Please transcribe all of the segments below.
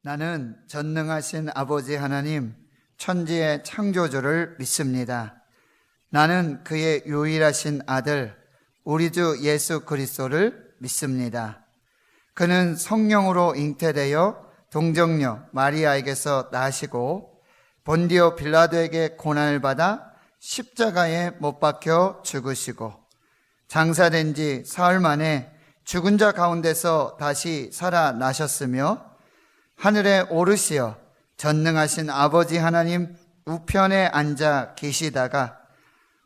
나는 전능하신 아버지 하나님, 천지의 창조주를 믿습니다. 나는 그의 유일하신 아들, 우리 주 예수 그리스도를 믿습니다. 그는 성령으로 잉태되어 동정녀 마리아에게서 나시고 본디오 빌라도에게 고난을 받아 십자가에 못 박혀 죽으시고 장사된 지 사흘 만에 죽은 자 가운데서 다시 살아나셨으며 하늘에 오르시어 전능하신 아버지 하나님 우편에 앉아 계시다가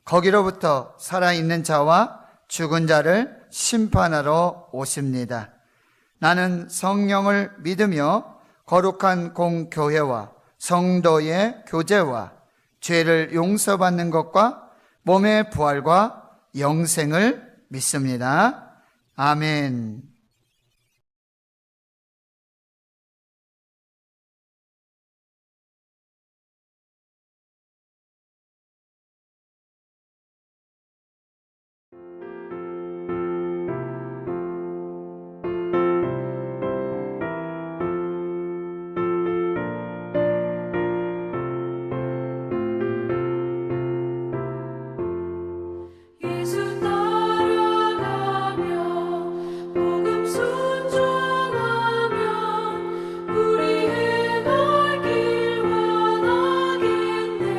거기로부터 살아있는 자와 죽은 자를 심판하러 오십니다. 나는 성령을 믿으며 거룩한 공교회와 성도의 교제와 죄를 용서받는 것과 몸의 부활과 영생을 믿습니다. 아멘. 예수 따라가며 복음 순종하며 우리 행할 길 원하겠네.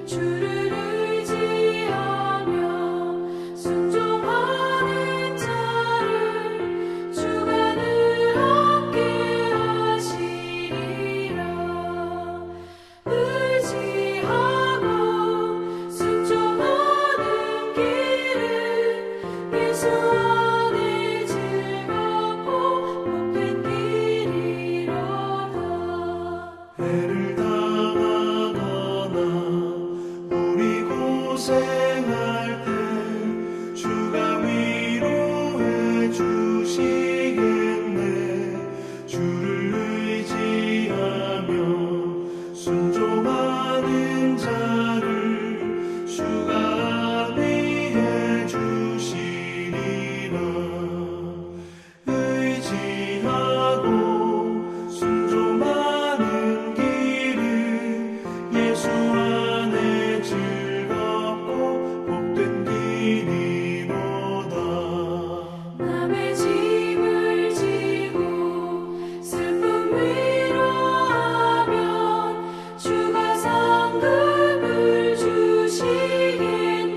주를 의지하며 순종하는 자를 주가 늘 함께 하시리라. 의지하고 순종하는 길은 예수 안에 즐겁고 복된 길이로다. 해를 당하거나 우리 고생할 때 주가 위로해 주시겠네. 주를 의지하며 순종하는 자를 주가 위해 주시리라. 의지하고 순종하는 길은 예수 안에 즐겁고 복된 길이로다. 남의 짐을 지고 슬픔 위로하면 주가 상급을 주시겠네.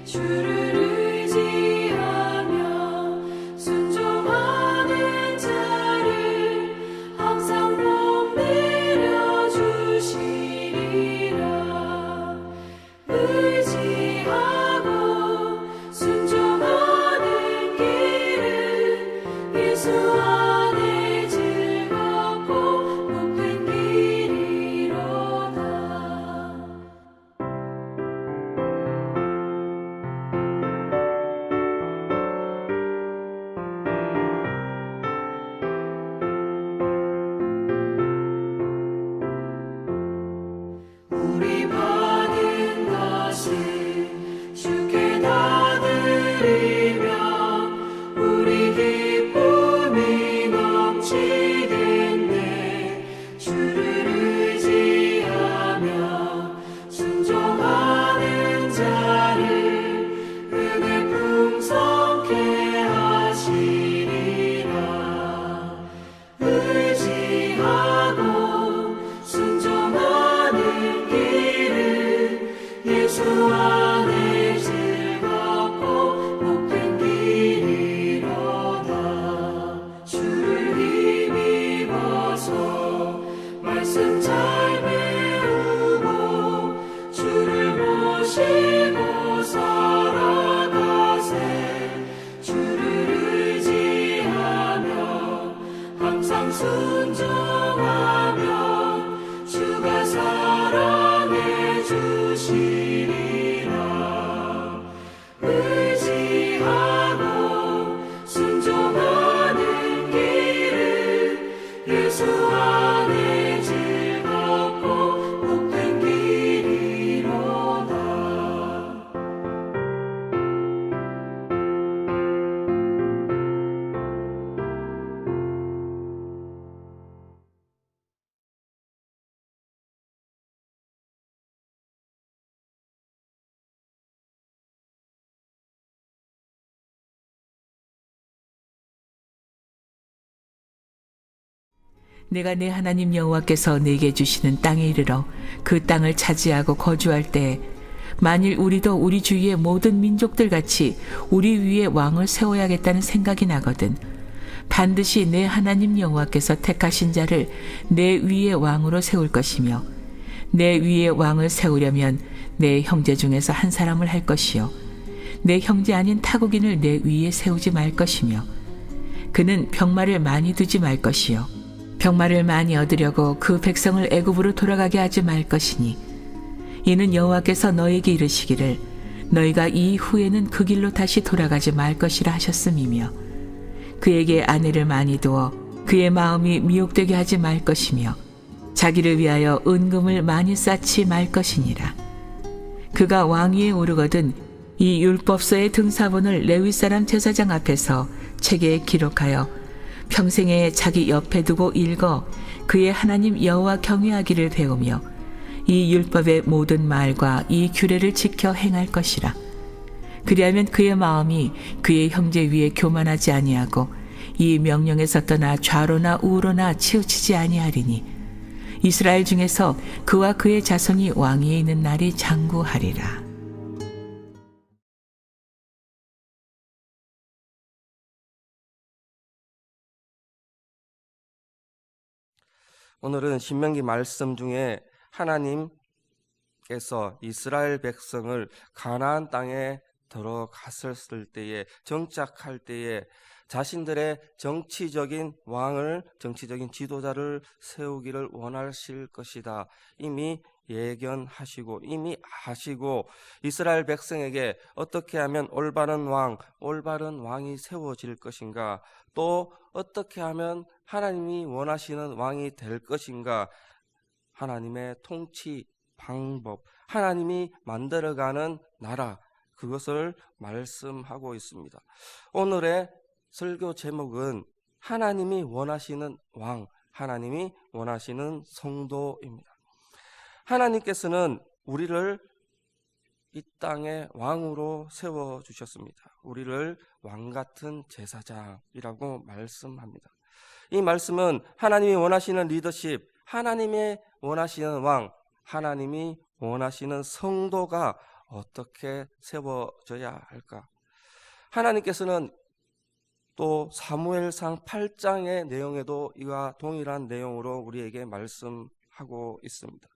주를 의지하며 순종하는 자를 항상 복 내려 주시리라. 의지하고 순종하는 길은 예수 안에 즐겁고 복된 길이로다. 우리 받은 것을 주께 다 드리며 우리 기쁨이 넘치겠네. 주를 의지하며 순종하는 자를 은혜 풍성케 하시리라. 의지하고 순종하는 길은 예수 안에 즐겁고 복된 길이로다. 주를 힘입어서 말씀 잘 배우고 주를 모시고 살아가세. 주를 의지하며 항상 순종하며 주가 사랑해 주시리라. 의지하고 순종하는 길은 예수 안에 즐겁고 복된 길이로다. 내가 내 하나님 여호와께서 내게 주시는 땅에 이르러 그 땅을 차지하고 거주할 때에 만일 우리도 우리 주위의 모든 민족들 같이 우리 위에 왕을 세워야겠다는 생각이 나거든 반드시 내 하나님 여호와께서 택하신 자를 내 위에 왕으로 세울 것이며 내 위에 왕을 세우려면 내 형제 중에서 한 사람을 할 것이요 내 형제 아닌 타국인을 내 위에 세우지 말 것이며 그는 병마를 많이 두지 말 것이요 병마를 많이 얻으려고 그 백성을 애굽으로 돌아가게 하지 말 것이니 이는 여호와께서 너에게 이르시기를 너희가 이 후에는 그 길로 다시 돌아가지 말 것이라 하셨음이며 그에게 아내를 많이 두어 그의 마음이 미혹되게 하지 말 것이며 자기를 위하여 은금을 많이 쌓지 말 것이니라. 그가 왕위에 오르거든 이 율법서의 등사본을 레위 사람 제사장 앞에서 책에 기록하여 평생에 자기 옆에 두고 읽어 그의 하나님 여호와 경외하기를 배우며 이 율법의 모든 말과 이 규례를 지켜 행할 것이라. 그리하면 그의 마음이 그의 형제 위에 교만하지 아니하고 이 명령에서 떠나 좌로나 우로나 치우치지 아니하리니 이스라엘 중에서 그와 그의 자손이 왕위에 있는 날이 장구하리라. 오늘은 신명기 말씀 중에 하나님께서 이스라엘 백성을 가나안 땅에 들어갔을 때에 정착할 때에 자신들의 정치적인 왕을 정치적인 지도자를 세우기를 원하실 것이다. 이미 예견하시고 이미 아시고 이스라엘 백성에게 어떻게 하면 올바른 왕이 세워질 것인가 또 어떻게 하면 하나님이 원하시는 왕이 될 것인가 하나님의 통치 방법 하나님이 만들어가는 나라 그것을 말씀하고 있습니다. 오늘의 설교 제목은 하나님이 원하시는 왕, 하나님이 원하시는 성도입니다. 하나님께서는 우리를 이 땅에 왕으로 세워주셨습니다. 우리를 왕같은 제사장이라고 말씀합니다. 이 말씀은 하나님이 원하시는 리더십, 하나님이 원하시는 왕, 하나님이 원하시는 성도가 어떻게 세워져야 할까? 하나님께서는 또 사무엘상 8장의 내용에도 이와 동일한 내용으로 우리에게 말씀하고 있습니다.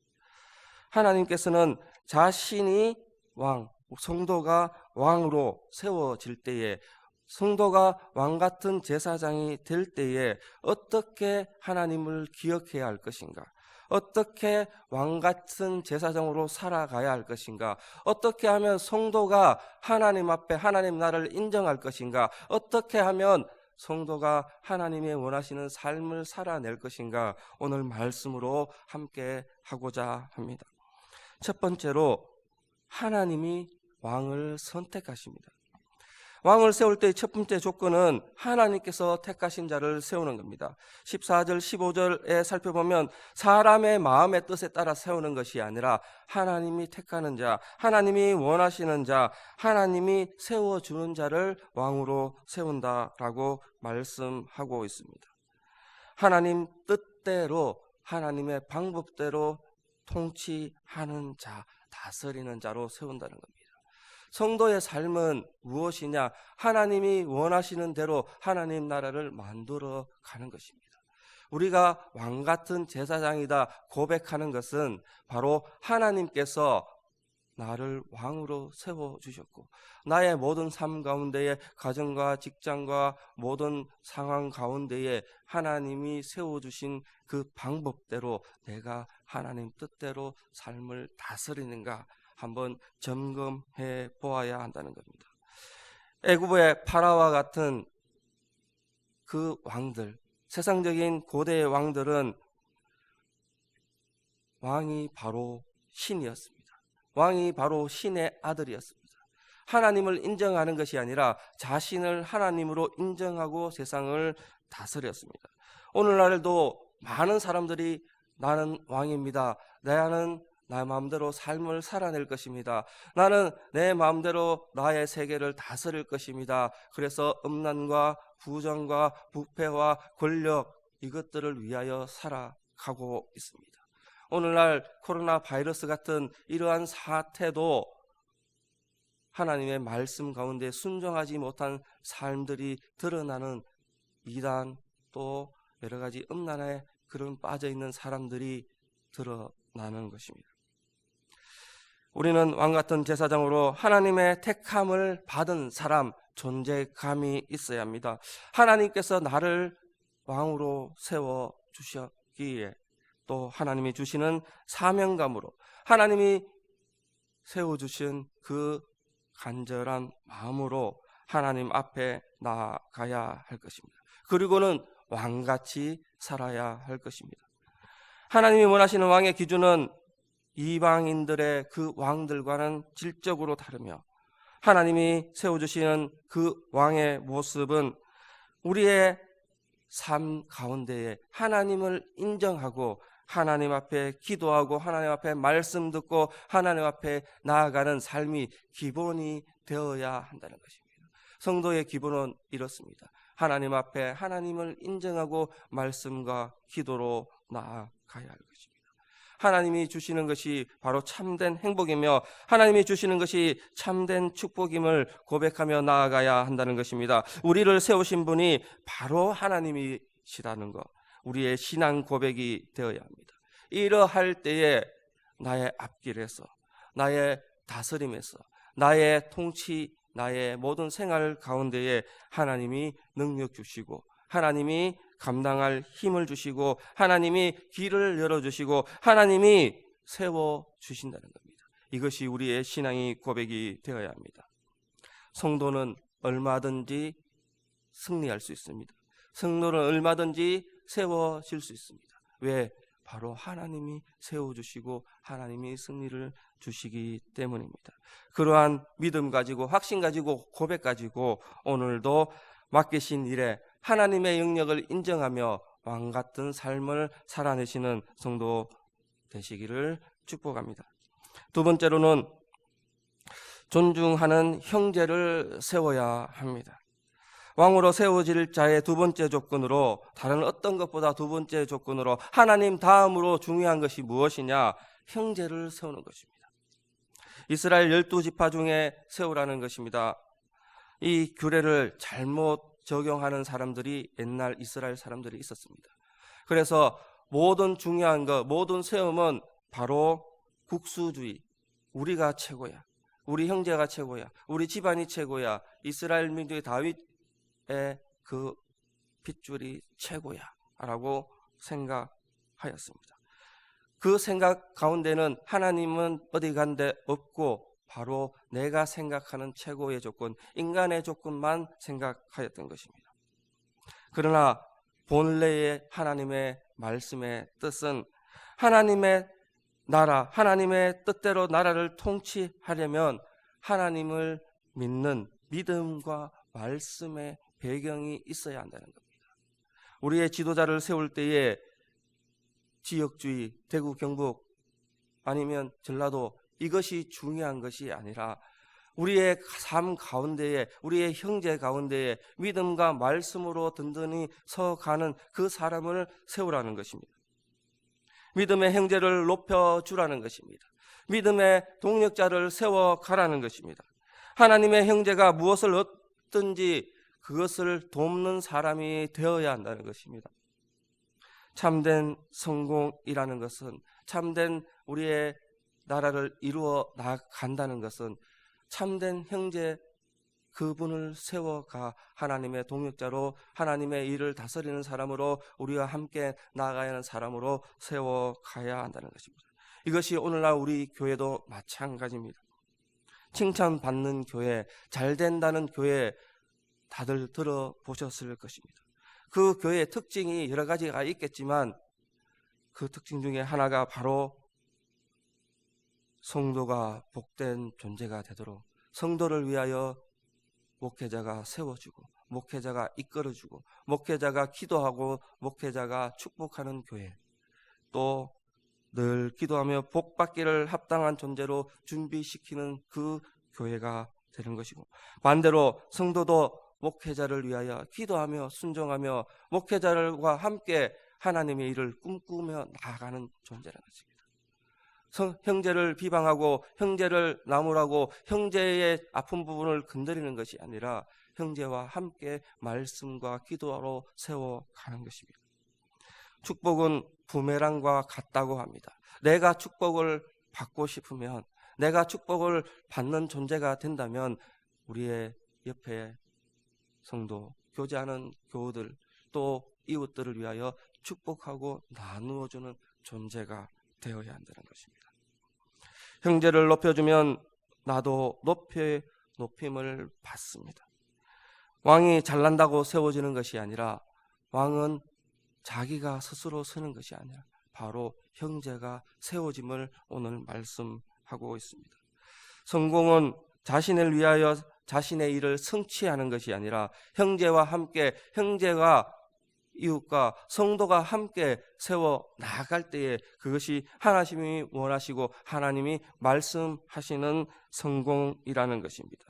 하나님께서는 자신이 왕, 성도가 왕으로 세워질 때에 성도가 왕같은 제사장이 될 때에 어떻게 하나님을 기억해야 할 것인가? 어떻게 왕같은 제사장으로 살아가야 할 것인가? 어떻게 하면 성도가 하나님 앞에 하나님 나라를 인정할 것인가? 어떻게 하면 성도가 하나님이 원하시는 삶을 살아낼 것인가? 오늘 말씀으로 함께 하고자 합니다. 첫 번째로 하나님이 왕을 선택하십니다. 왕을 세울 때의 첫 번째 조건은 하나님께서 택하신 자를 세우는 겁니다. 14절, 15절에 살펴보면 사람의 마음의 뜻에 따라 세우는 것이 아니라 하나님이 택하는 자, 하나님이 원하시는 자, 하나님이 세워주는 자를 왕으로 세운다라고 말씀하고 있습니다. 하나님 뜻대로, 하나님의 방법대로 통치하는 자, 다스리는 자로 세운다는 겁니다. 성도의 삶은 무엇이냐? 하나님이 원하시는 대로 하나님 나라를 만들어 가는 것입니다. 우리가 왕같은 제사장이다 고백하는 것은 바로 하나님께서 나를 왕으로 세워주셨고 나의 모든 삶 가운데에 가정과 직장과 모든 상황 가운데에 하나님이 세워주신 그 방법대로 내가 하나님 뜻대로 삶을 다스리는가 한번 점검해 보아야 한다는 겁니다. 애굽의 파라오와 같은 그 왕들, 세상적인 고대의 왕들은 왕이 바로 신이었습니다. 왕이 바로 신의 아들이었습니다. 하나님을 인정하는 것이 아니라 자신을 하나님으로 인정하고 세상을 다스렸습니다. 오늘날도 많은 사람들이 나는 왕입니다. 나는 내 마음대로 삶을 살아낼 것입니다. 나는 내 마음대로 나의 세계를 다스릴 것입니다. 그래서 음란과 부정과 부패와 권력 이것들을 위하여 살아가고 있습니다. 오늘날 코로나 바이러스 같은 이러한 사태도 하나님의 말씀 가운데 순종하지 못한 삶들이 드러나는 이단, 또 여러 가지 음란에 그런 빠져있는 사람들이 드러나는 것입니다. 우리는 왕같은 제사장으로 하나님의 택함을 받은 사람, 존재감이 있어야 합니다. 하나님께서 나를 왕으로 세워주셨기에 또 하나님이 주시는 사명감으로 하나님이 세워주신 그 간절한 마음으로 하나님 앞에 나아가야 할 것입니다. 그리고는 왕같이 살아야 할 것입니다. 하나님이 원하시는 왕의 기준은 이방인들의 그 왕들과는 질적으로 다르며 하나님이 세워주시는 그 왕의 모습은 우리의 삶 가운데에 하나님을 인정하고 하나님 앞에 기도하고 하나님 앞에 말씀 듣고 하나님 앞에 나아가는 삶이 기본이 되어야 한다는 것입니다. 성도의 기본은 이렇습니다. 하나님 앞에 하나님을 인정하고 말씀과 기도로 나아가야 할 것입니다. 하나님이 주시는 것이 바로 참된 행복이며 하나님이 주시는 것이 참된 축복임을 고백하며 나아가야 한다는 것입니다. 우리를 세우신 분이 바로 하나님이시라는 것, 우리의 신앙 고백이 되어야 합니다. 이러할 때에 나의 앞길에서, 나의 다스림에서, 나의 통치, 나의 모든 생활 가운데에 하나님이 능력 주시고 하나님이 감당할 힘을 주시고 하나님이 길을 열어주시고 하나님이 세워주신다는 겁니다. 이것이 우리의 신앙의 고백이 되어야 합니다. 성도는 얼마든지 승리할 수 있습니다. 성도는 얼마든지 세워질 수 있습니다. 왜? 바로 하나님이 세워주시고 하나님이 승리를 주시기 때문입니다. 그러한 믿음 가지고 확신 가지고 고백 가지고 오늘도 맡기신 일에 하나님의 영역을 인정하며 왕같은 삶을 살아내시는 성도 되시기를 축복합니다. 두 번째로는 존중하는 형제를 세워야 합니다. 왕으로 세워질 자의 두 번째 조건으로, 다른 어떤 것보다 두 번째 조건으로 하나님 다음으로 중요한 것이 무엇이냐? 형제를 세우는 것입니다. 이스라엘 12지파 중에 세우라는 것입니다. 이 규례를 잘못 적용하는 사람들이 옛날 이스라엘 사람들이 있었습니다. 그래서 모든 중요한 것, 모든 세움은 바로 국수주의, 우리가 최고야, 우리 형제가 최고야, 우리 집안이 최고야, 이스라엘 민족의 다윗의 그 핏줄이 최고야 라고 생각하였습니다. 그 생각 가운데는 하나님은 어디 간데 없고 바로 내가 생각하는 최고의 조건, 인간의 조건만 생각하였던 것입니다. 그러나 본래의 하나님의 말씀의 뜻은 하나님의 나라, 하나님의 뜻대로 나라를 통치하려면 하나님을 믿는 믿음과 말씀의 배경이 있어야 한다는 겁니다. 우리의 지도자를 세울 때에 지역주의, 대구, 경북 아니면 전라도 이것이 중요한 것이 아니라 우리의 삶 가운데에, 우리의 형제 가운데에 믿음과 말씀으로 든든히 서가는 그 사람을 세우라는 것입니다. 믿음의 형제를 높여주라는 것입니다. 믿음의 동력자를 세워가라는 것입니다. 하나님의 형제가 무엇을 얻든지 그것을 돕는 사람이 되어야 한다는 것입니다. 참된 성공이라는 것은, 참된 우리의 나라를 이루어 나간다는 것은 참된 형제 그분을 세워가 하나님의 동역자로 하나님의 일을 다스리는 사람으로 우리와 함께 나아가야 하는 사람으로 세워가야 한다는 것입니다. 이것이 오늘날 우리 교회도 마찬가지입니다. 칭찬받는 교회, 잘 된다는 교회 다들 들어보셨을 것입니다. 그 교회의 특징이 여러 가지가 있겠지만 그 특징 중에 하나가 바로 성도가 복된 존재가 되도록 성도를 위하여 목회자가 세워주고 목회자가 이끌어주고 목회자가 기도하고 목회자가 축복하는 교회, 또 늘 기도하며 복받기를 합당한 존재로 준비시키는 그 교회가 되는 것이고, 반대로 성도도 목회자를 위하여 기도하며 순종하며 목회자들과 함께 하나님의 일을 꿈꾸며 나아가는 존재라는 것입니다. 형제를 비방하고 형제를 나무라고 형제의 아픈 부분을 건드리는 것이 아니라 형제와 함께 말씀과 기도로 세워가는 것입니다. 축복은 부메랑과 같다고 합니다. 내가 축복을 받고 싶으면, 내가 축복을 받는 존재가 된다면 우리의 옆에 성도, 교제하는 교우들, 또 이웃들을 위하여 축복하고 나누어주는 존재가 되어야 한다는 것입니다. 형제를 높여주면 나도 높임을 받습니다. 왕이 잘난다고 세워지는 것이 아니라, 왕은 자기가 스스로 서는 것이 아니라 바로 형제가 세워짐을 오늘 말씀하고 있습니다. 성공은 자신을 위하여 자신의 일을 성취하는 것이 아니라 형제와 함께, 형제가 이웃과 성도가 함께 세워 나아갈 때에 그것이 하나님이 원하시고 하나님이 말씀하시는 성공이라는 것입니다.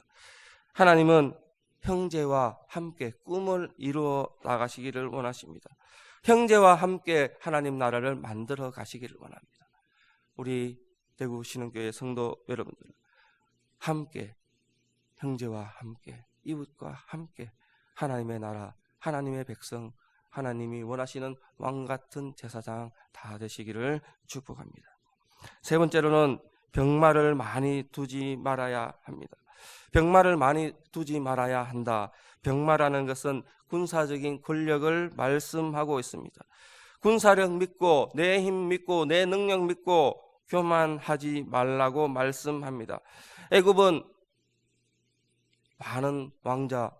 하나님은 형제와 함께 꿈을 이루어 나가시기를 원하십니다. 형제와 함께 하나님 나라를 만들어 가시기를 원합니다. 우리 대구 신흥교회 성도 여러분들, 함께 형제와 함께 이웃과 함께 하나님의 나라, 하나님의 백성, 하나님이 원하시는 왕같은 제사장 다 되시기를 축복합니다. 세 번째로는 병마를 많이 두지 말아야 합니다. 병마를 많이 두지 말아야 한다. 병마라는 것은 군사적인 권력을 말씀하고 있습니다. 군사력 믿고 내 힘 믿고 내 능력 믿고 교만하지 말라고 말씀합니다. 애굽은 많은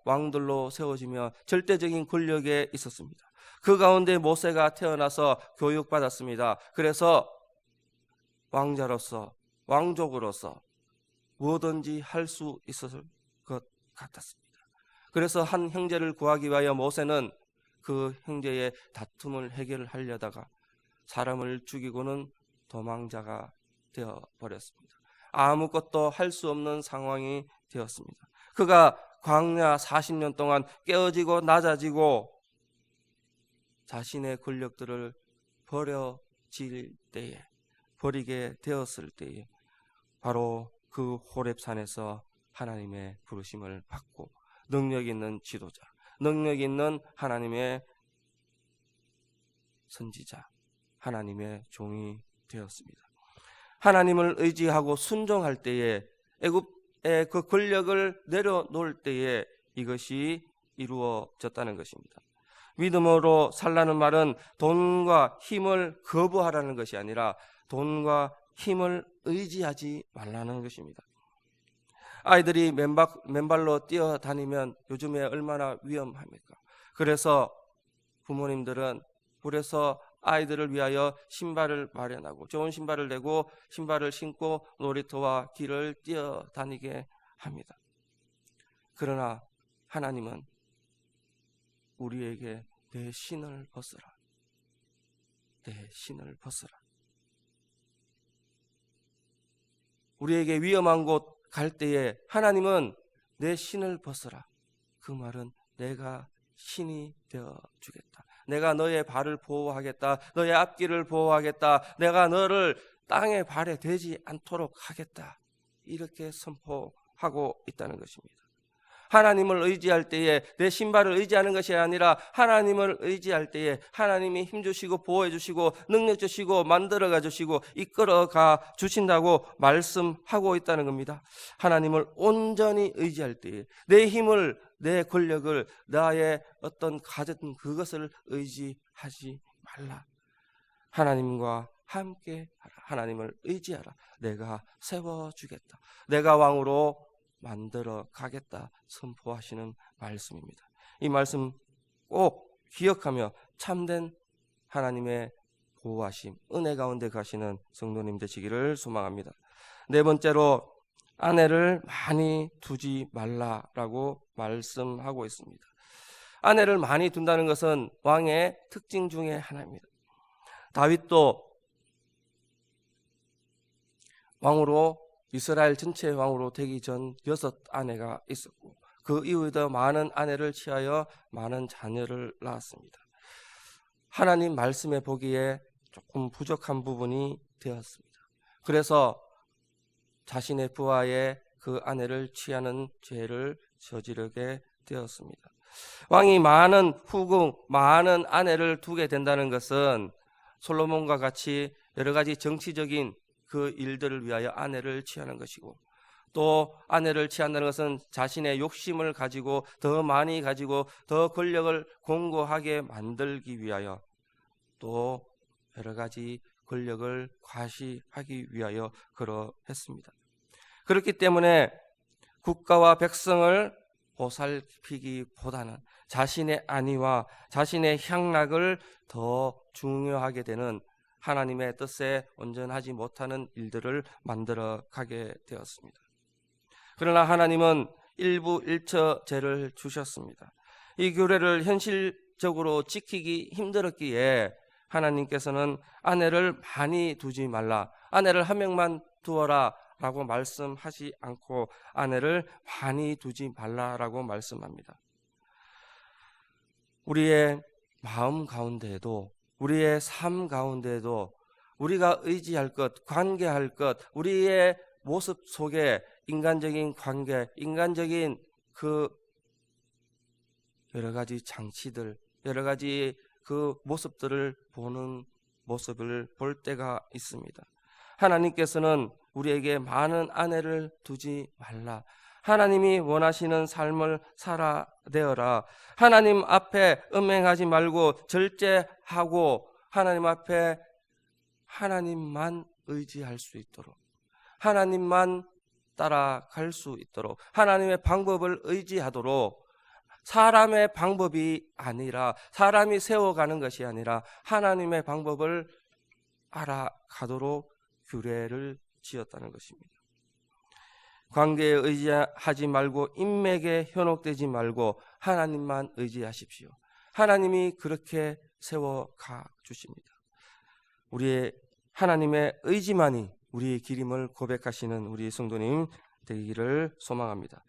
왕들로 세워지며 절대적인 권력에 있었습니다. 그 가운데 모세가 태어나서 교육받았습니다. 그래서 왕자로서, 왕족으로서 뭐든지 할 수 있었을 것 같았습니다. 그래서 한 형제를 구하기 위하여 모세는 그 형제의 다툼을 해결하려다가 사람을 죽이고는 도망자가 되어버렸습니다. 아무것도 할 수 없는 상황이 되었습니다. 그가 광야 40년 동안 깨어지고 낮아지고 자신의 권력들을 버리게 되었을 때에 바로 그 호렙산에서 하나님의 부르심을 받고 능력 있는 지도자, 능력 있는 하나님의 선지자, 하나님의 종이 되었습니다. 하나님을 의지하고 순종할 때에, 애굽의 그 권력을 내려놓을 때에 이것이 이루어졌다는 것입니다. 믿음으로 살라는 말은 돈과 힘을 거부하라는 것이 아니라 돈과 힘을 의지하지 말라는 것입니다. 아이들이 맨발로 뛰어다니면 요즘에 얼마나 위험합니까? 그래서 부모님들은 그래서 아이들을 위하여 신발을 마련하고 좋은 신발을 내고 신발을 신고 놀이터와 길을 뛰어다니게 합니다. 그러나 하나님은 우리에게 내 신을 벗으라, 내 신을 벗으라. 우리에게 위험한 곳 갈 때에 하나님은 내 신을 벗으라. 그 말은 내가 신이 되어 주겠다. 내가 너의 발을 보호하겠다. 너의 앞길을 보호하겠다. 내가 너를 땅에 발에 대지 않도록 하겠다. 이렇게 선포하고 있다는 것입니다. 하나님을 의지할 때에 내 신발을 의지하는 것이 아니라 하나님을 의지할 때에 하나님이 힘주시고 보호해주시고 능력 주시고 만들어가 주시고 이끌어가 주신다고 말씀하고 있다는 겁니다. 하나님을 온전히 의지할 때에 내 힘을, 내 권력을, 나의 어떤 가진 그것을 의지하지 말라. 하나님과 함께 하라. 하나님을 의지하라. 내가 세워주겠다. 내가 왕으로 만들어 가겠다 선포하시는 말씀입니다. 이 말씀 꼭 기억하며 참된 하나님의 보호하심, 은혜 가운데 가시는 성도님 되시기를 소망합니다. 네 번째로 아내를 많이 두지 말라라고 말씀하고 있습니다. 아내를 많이 둔다는 것은 왕의 특징 중에 하나입니다. 다윗도 왕으로 이스라엘 전체 왕으로 되기 전 6 아내가 있었고 그 이후에도 많은 아내를 취하여 많은 자녀를 낳았습니다. 하나님 말씀에 보기에 조금 부족한 부분이 되었습니다. 그래서 자신의 부하의 그 아내를 취하는 죄를 저지르게 되었습니다. 왕이 많은 후궁, 많은 아내를 두게 된다는 것은 솔로몬과 같이 여러 가지 정치적인 그 일들을 위하여 아내를 취하는 것이고, 또 아내를 취한다는 것은 자신의 욕심을 가지고 더 많이 가지고 더 권력을 공고하게 만들기 위하여, 또 여러 가지 권력을 과시하기 위하여 그러했습니다. 그렇기 때문에 국가와 백성을 보살피기보다는 자신의 안위와 자신의 향락을 더 중요하게 되는 하나님의 뜻에 온전하지 못하는 일들을 만들어 가게 되었습니다. 그러나 하나님은 일부 일처제를 주셨습니다. 이 규례를 현실적으로 지키기 힘들었기에 하나님께서는 아내를 많이 두지 말라, 아내를 한 명만 두어라 라고 말씀하지 않고 아내를 많이 두지 말라라고 말씀합니다. 우리의 마음 가운데에도, 우리의 삶 가운데에도 우리가 의지할 것, 관계할 것, 우리의 모습 속에 인간적인 관계, 인간적인 그 여러 가지 장치들, 여러 가지 그 모습들을 보는 모습을 볼 때가 있습니다. 하나님께서는 우리에게 많은 아내를 두지 말라, 하나님이 원하시는 삶을 살아내어라, 하나님 앞에 음행하지 말고 절제하고 하나님 앞에 하나님만 의지할 수 있도록, 하나님만 따라갈 수 있도록, 하나님의 방법을 의지하도록, 사람의 방법이 아니라, 사람이 세워가는 것이 아니라 하나님의 방법을 알아가도록 규례를 지었다는 것입니다. 관계에 의지하지 말고, 인맥에 현혹되지 말고 하나님만 의지하십시오. 하나님이 그렇게 세워가 주십니다. 우리의 하나님의 의지만이 우리의 길임을 고백하시는 우리 성도님 되기를 소망합니다.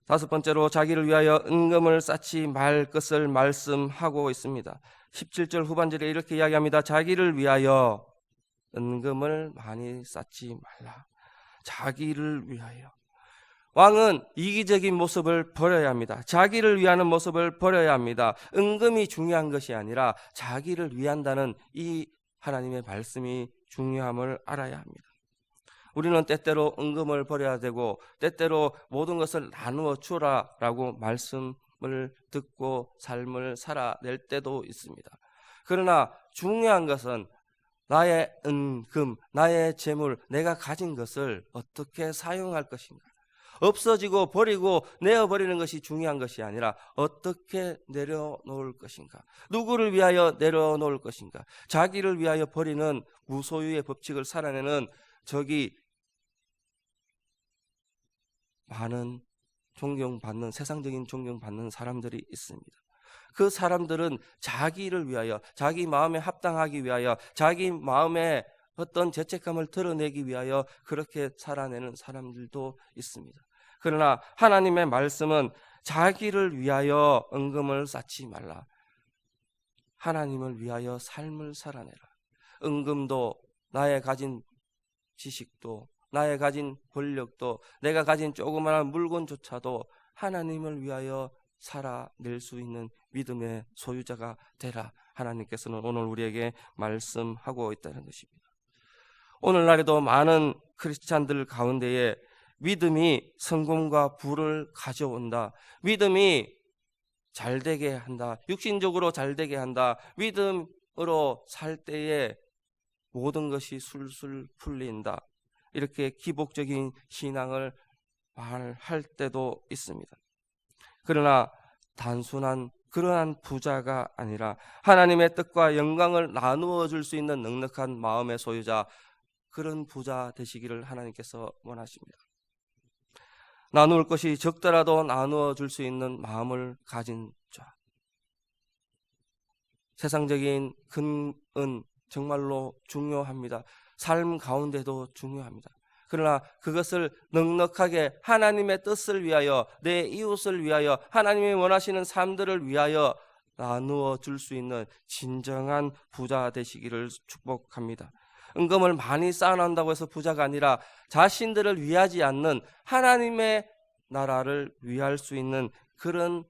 다섯 번째로 자기를 위하여 은금을 쌓지 말 것을 말씀하고 있습니다. 17절 후반절에 이렇게 이야기합니다. 자기를 위하여 은금을 많이 쌓지 말라. 자기를 위하여. 왕은 이기적인 모습을 버려야 합니다. 자기를 위하는 모습을 버려야 합니다. 은금이 중요한 것이 아니라 자기를 위한다는 이 하나님의 말씀이 중요함을 알아야 합니다. 우리는 때때로 은금을 버려야 되고 때때로 모든 것을 나누어 주라라고 말씀을 듣고 삶을 살아낼 때도 있습니다. 그러나 중요한 것은 나의 은금, 나의 재물, 내가 가진 것을 어떻게 사용할 것인가. 없어지고 버리고 내어버리는 것이 중요한 것이 아니라 어떻게 내려놓을 것인가, 누구를 위하여 내려놓을 것인가. 자기를 위하여 버리는 무소유의 법칙을 살아내는 저기 많은 존경받는, 세상적인 존경받는 사람들이 있습니다. 그 사람들은 자기를 위하여, 자기 마음에 합당하기 위하여, 자기 마음에 어떤 죄책감을 드러내기 위하여 그렇게 살아내는 사람들도 있습니다. 그러나 하나님의 말씀은 자기를 위하여 은금을 쌓지 말라. 하나님을 위하여 삶을 살아내라. 은금도, 나의 가진 지식도, 나의 가진 권력도, 내가 가진 조그마한 물건조차도 하나님을 위하여 살아낼 수 있는 믿음의 소유자가 되라. 하나님께서는 오늘 우리에게 말씀하고 있다는 것입니다. 오늘날에도 많은 크리스찬들 가운데에 믿음이 성공과 부를 가져온다, 믿음이 잘되게 한다, 육신적으로 잘되게 한다, 믿음으로 살 때에 모든 것이 술술 풀린다, 이렇게 기복적인 신앙을 말할 때도 있습니다. 그러나 단순한 그러한 부자가 아니라 하나님의 뜻과 영광을 나누어 줄 수 있는 넉넉한 마음의 소유자, 그런 부자 되시기를 하나님께서 원하십니다. 나눌 것이 적더라도 나누어 줄 수 있는 마음을 가진 자. 세상적인 근은 정말로 중요합니다. 삶 가운데도 중요합니다. 그러나 그것을 넉넉하게 하나님의 뜻을 위하여, 내 이웃을 위하여, 하나님이 원하시는 삶들을 위하여 나누어 줄 수 있는 진정한 부자 되시기를 축복합니다. 은금을 많이 쌓아놓는다고 해서 부자가 아니라 자신들을 위하지 않는 하나님의 나라를 위할 수 있는 그런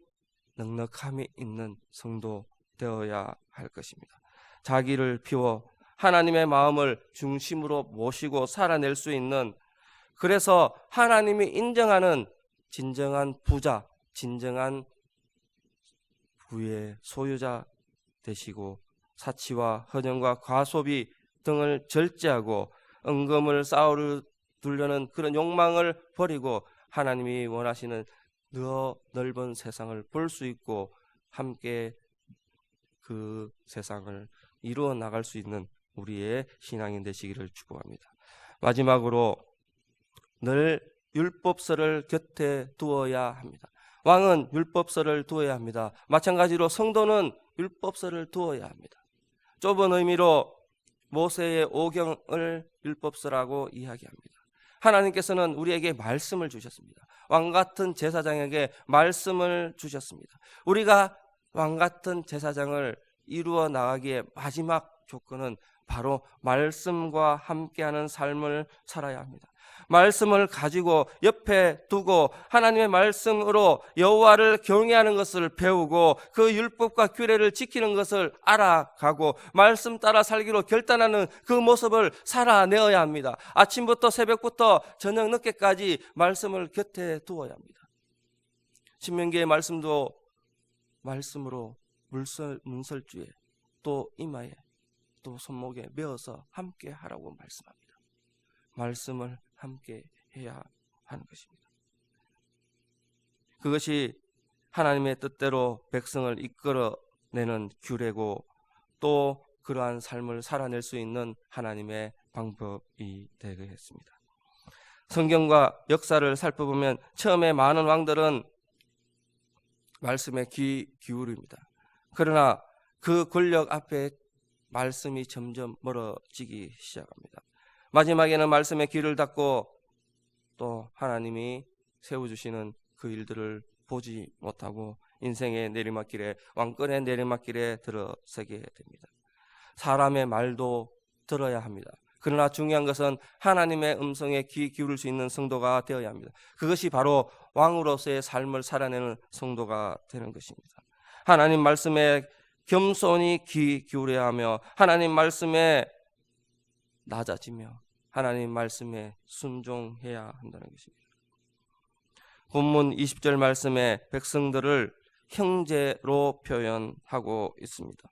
넉넉함이 있는 성도 되어야 할 것입니다. 자기를 비워 하나님의 마음을 중심으로 모시고 살아낼 수 있는, 그래서 하나님이 인정하는 진정한 부자, 진정한 부의 소유자 되시고, 사치와 허정과 과소비 등을 절제하고 은금을 쌓아두려는 그런 욕망을 버리고 하나님이 원하시는 더 넓은 세상을 볼 수 있고 함께 그 세상을 이루어 나갈 수 있는 우리의 신앙인 되시기를 축복합니다. 마지막으로 늘 율법서를 곁에 두어야 합니다. 왕은 율법서를 두어야 합니다. 마찬가지로 성도는 율법서를 두어야 합니다. 좁은 의미로 모세의 오경을 율법서라고 이야기합니다. 하나님께서는 우리에게 말씀을 주셨습니다. 왕같은 제사장에게 말씀을 주셨습니다. 우리가 왕같은 제사장을 이루어 나가기에 마지막 조건은 바로 말씀과 함께하는 삶을 살아야 합니다. 말씀을 가지고 옆에 두고 하나님의 말씀으로 여호와를 경외하는 것을 배우고 그 율법과 규례를 지키는 것을 알아가고 말씀 따라 살기로 결단하는 그 모습을 살아내어야 합니다. 아침부터 새벽부터 저녁 늦게까지 말씀을 곁에 두어야 합니다. 신명기의 말씀도 말씀으로 문설주에 또 이마에 또 손목에 메어서 함께 하라고 말씀합니다. 말씀을 함께 해야 하는 것입니다. 그것이 하나님의 뜻대로 백성을 이끌어내는 규례고 또 그러한 삶을 살아낼 수 있는 하나님의 방법이 되겠습니다. 성경과 역사를 살펴보면 처음에 많은 왕들은 말씀에 귀 기울입니다. 그러나 그 권력 앞에 말씀이 점점 멀어지기 시작합니다. 마지막에는 말씀에 귀를 닫고 또 하나님이 세워주시는 그 일들을 보지 못하고 인생의 내리막길에, 왕권의 내리막길에 들어서게 됩니다. 사람의 말도 들어야 합니다. 그러나 중요한 것은 하나님의 음성에 귀 기울일 수 있는 성도가 되어야 합니다. 그것이 바로 왕으로서의 삶을 살아내는 성도가 되는 것입니다. 하나님 말씀에 겸손히 귀 기울여야 하며 하나님 말씀에 낮아지며 하나님 말씀에 순종해야 한다는 것입니다. 본문 20절 말씀에 백성들을 형제로 표현하고 있습니다.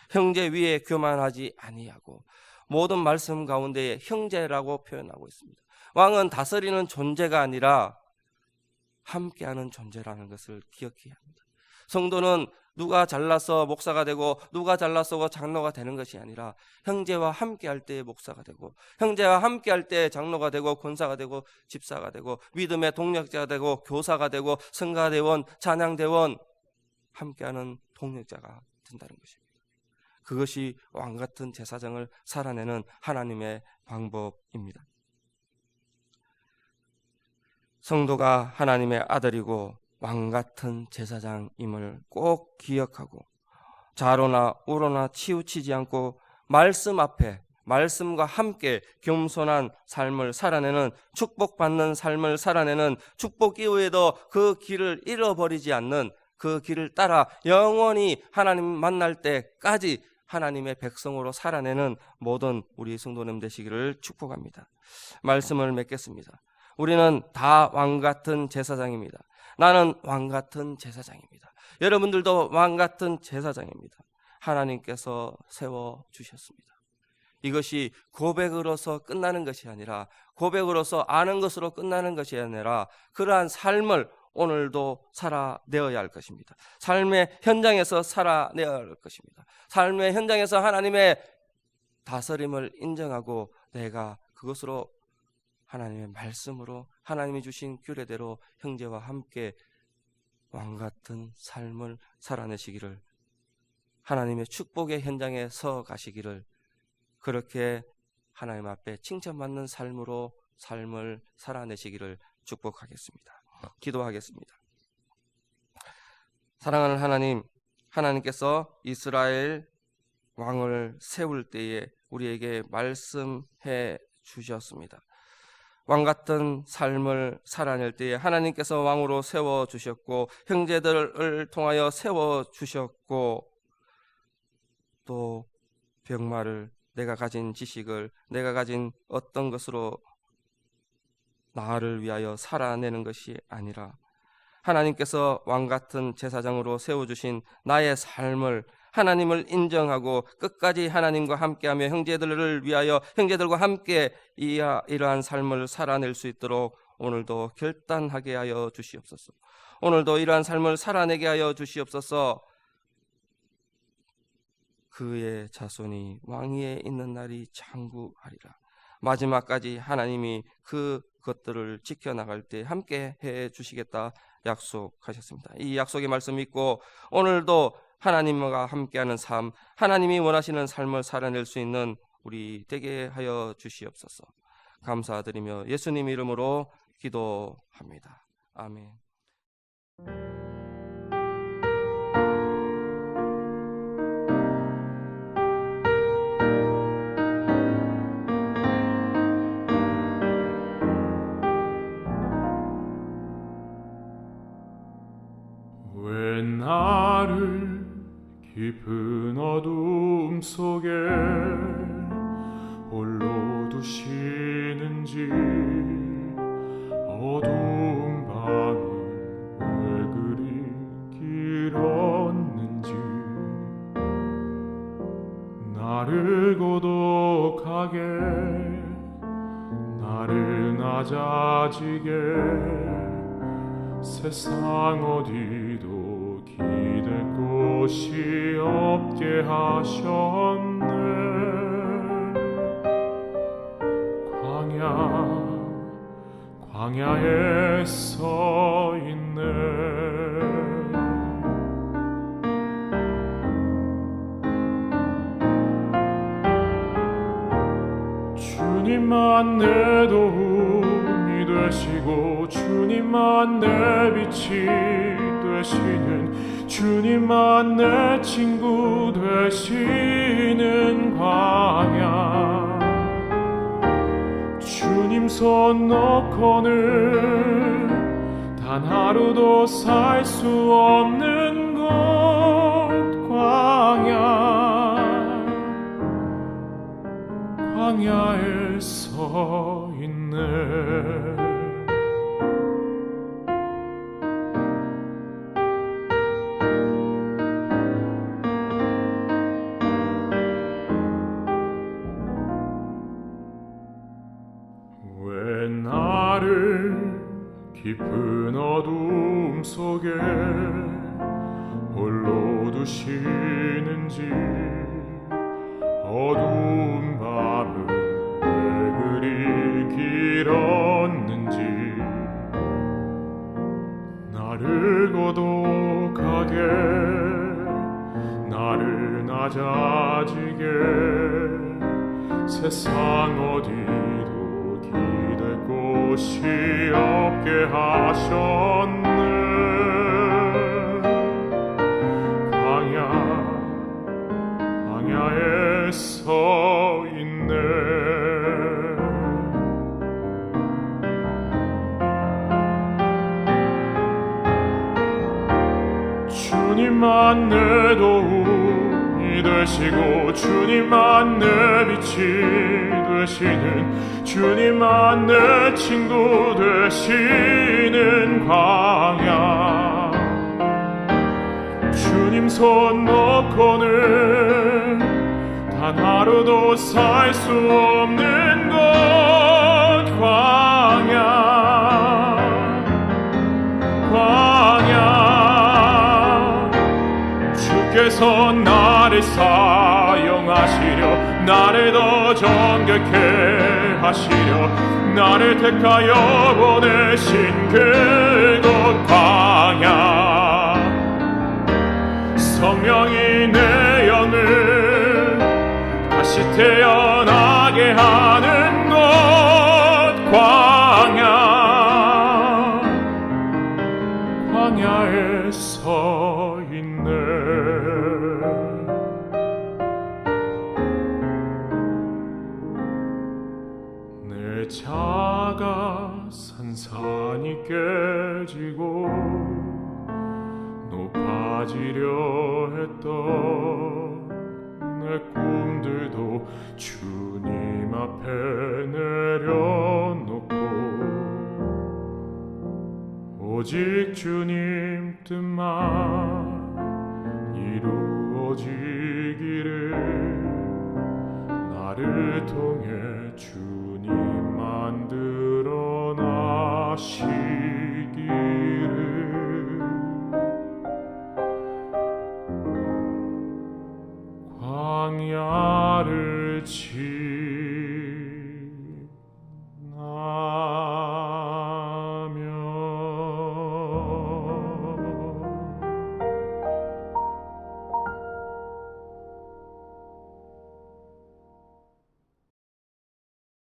형제 위에 교만하지 아니하고 모든 말씀 가운데에 형제라고 표현하고 있습니다. 왕은 다스리는 존재가 아니라 함께하는 존재라는 것을 기억해야 합니다. 성도는 누가 잘나서 목사가 되고 누가 잘나서 장로가 되는 것이 아니라 형제와 함께할 때 목사가 되고 형제와 함께할 때 장로가 되고 권사가 되고 집사가 되고 믿음의 동력자가 되고 교사가 되고 성가대원, 찬양대원 함께하는 동력자가 된다는 것입니다. 그것이 왕같은 제사장을 살아내는 하나님의 방법입니다. 성도가 하나님의 아들이고 왕같은 제사장임을 꼭 기억하고 좌로나 우로나 치우치지 않고 말씀 앞에 말씀과 함께 겸손한 삶을 살아내는, 축복받는 삶을 살아내는, 축복 이후에도 그 길을 잃어버리지 않는, 그 길을 따라 영원히 하나님 만날 때까지 하나님의 백성으로 살아내는 모든 우리 성도님 되시기를 축복합니다. 말씀을 맺겠습니다. 우리는 다 왕같은 제사장입니다. 나는 왕같은 제사장입니다. 여러분들도 왕같은 제사장입니다. 하나님께서 세워주셨습니다. 이것이 고백으로서 끝나는 것이 아니라, 고백으로서 아는 것으로 끝나는 것이 아니라 그러한 삶을 오늘도 살아내어야 할 것입니다. 삶의 현장에서 살아내어야 할 것입니다. 삶의 현장에서 하나님의 다스림을 인정하고 내가 그것으로 하나님의 말씀으로 하나님이 주신 규례대로 형제와 함께 왕같은 삶을 살아내시기를, 하나님의 축복의 현장에 서 가시기를, 그렇게 하나님 앞에 칭찬받는 삶으로 삶을 살아내시기를 축복하겠습니다. 기도하겠습니다. 사랑하는 하나님, 하나님께서 이스라엘 왕을 세울 때에 우리에게 말씀해 주셨습니다. 왕 같은 삶을 살아낼 때에 하나님께서 왕으로 세워주셨고 형제들을 통하여 세워주셨고 또 병마를 내가 가진 지식을 내가 가진 어떤 것으로 나를 위하여 살아내는 것이 아니라 하나님께서 왕 같은 제사장으로 세워주신 나의 삶을 하나님을 인정하고 끝까지 하나님과 함께하며 형제들을 위하여 형제들과 함께 이러한 삶을 살아낼 수 있도록 오늘도 결단하게 하여 주시옵소서. 오늘도 이러한 삶을 살아내게 하여 주시옵소서. 그의 자손이 왕위에 있는 날이 장구하리라. 마지막까지 하나님이 그것들을 지켜나갈 때 함께 해 주시겠다 약속하셨습니다. 이 약속의 말씀 믿고 오늘도 하나님과 함께하는 삶, 하나님이 원하시는 삶을 살아낼 수 있는 우리 되게 하여 주시옵소서. 감사드리며 예수님 이름으로 기도합니다. 아멘. 왜 나를 깊은 어둠 속에 홀로 두시는지, 어두운 밤은 왜 그리 길었는지, 나를 고독하게, 나를 낮아지게, 세상 어디도 기댈 곳이 없게 하셨네. 광야에 서 있네. 주님만 내 도움이 되시고 주님만 내 빛이 되시는, 주님만 내 친구 되시는 광야, 주님 손 놓고는 단 하루도 살 수 없는 곳, 광야에 서 있네. 왜 나를 깊은 어둠 속에 홀로 두시는지, 어두운 밤은 왜 그리 길었는지, 나를 고독하게, 나를 낮아지게, 세상 어디도 기댈 곳이 없게 하셨네. 광야에 서 있네. 주님만 내 도움이 되시고 주님만 내 빛이 되시는, 주님만 내 친구 되시는 광야, 주님 손 놓고는 단 하루도 살 수 없는 곳, 광야. 주께서 나를 사용하시려, 나를 더 정결케 하시려, 나를 택하여 보내신 그곳 광야, 성령이 내 영을 다시 태어나게 하는 곳, 광야. 작아 산산이 깨지고 높아지려 했던 내 꿈들도 주님 앞에 내려놓고 오직 주님 뜻만 이루어지기를 나를 통해 주님 만들어 나시